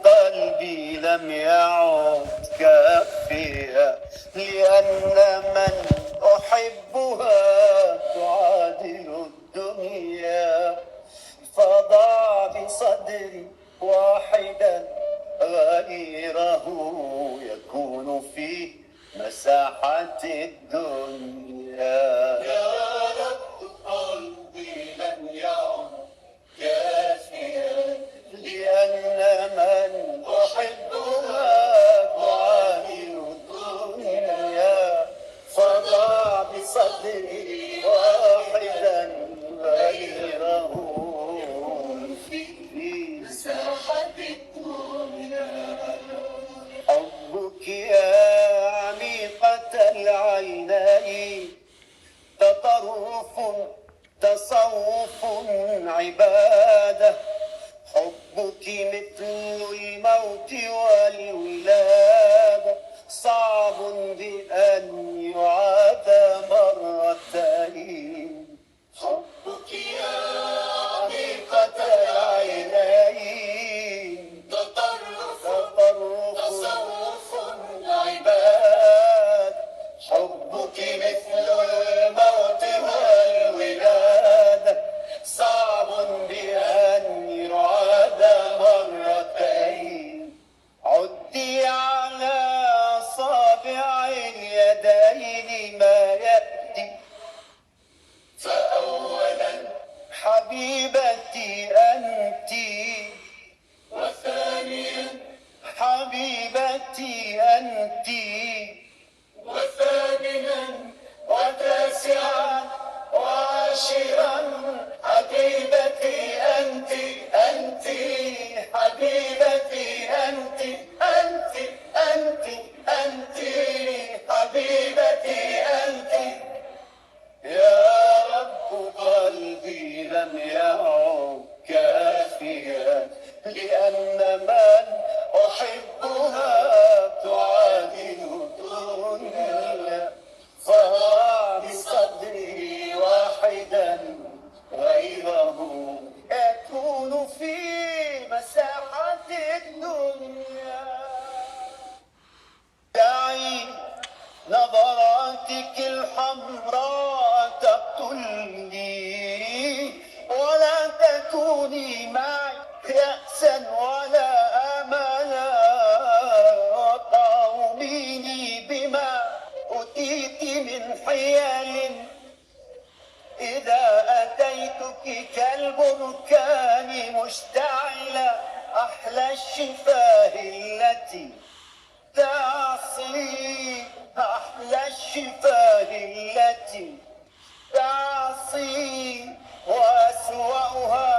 قلبي لم يعد كافيا، لأن من أحبها تعادل الدنيا. فضع بصدري واحدا غيره يكون في مساحة الدنيا. يا رب قلبي لم يعد كافيا، لأن من أحبها تعادل الدنيا. فضع بصدري واحدا غيره في مساحة الدنيا. حبك يا عميقة العينين تطرف تصوف عبادة. حبك مثل الموت والولادة، صعب بأن يعاد مرتين. حبك يا عميقة العينين تطرف تطرف تصوف عباد. عباد. حبك مثل الموت والولادة، صعب بأن يعاد مرتين. عدي على أصابع اليدين ما يأتي. فأولا حبيبتي أنت، وثانيا حبيبتي أنت، وثامنا وتاسعا وعاشرا. حبيبتي أنت، أنت حبيبتي أنت، أنت أنت أنت حبيبتي أنت. يا رب قلبي لم يعد كافيا، لأن من أحبها تعادل الدنيا. فضع بصدري واحدا غيره يكون في مساحة الدنيا. دعي نظراتك الحمراء تقتلني، ولا تكوني معي يأسا ولا أملا. وقاوميني بما أوتيت من حيل، إذا أتيتك كالبركان مشتعلة. أحلى الشفاه التي تعصي، أحلى الشفاه التي تعصي، وأسوأها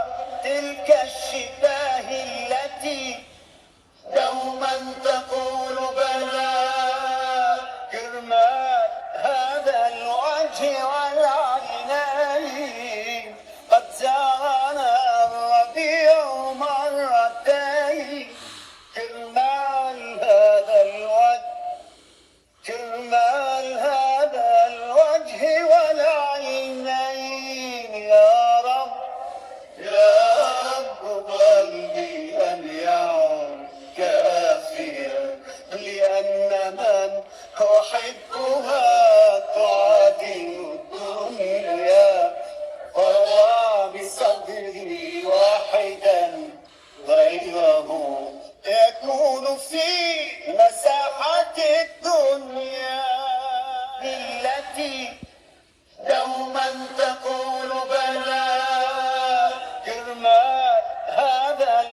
تلك الشفاه التي دوما تقول بلى. كرمال هذا الوجه والعينين قد زارنا الربيع مرتين. كرمال هذا الوجه، كرمال هذا الوجه والعينين. يا رب، يا رب قلبي لم يعد كافيا، لأن من أحبها تعادل الدنيا. فضع بصدري واحدا غيره يكون في مساحة الدنيا، التي دوما تقول بلى. كرمال هذا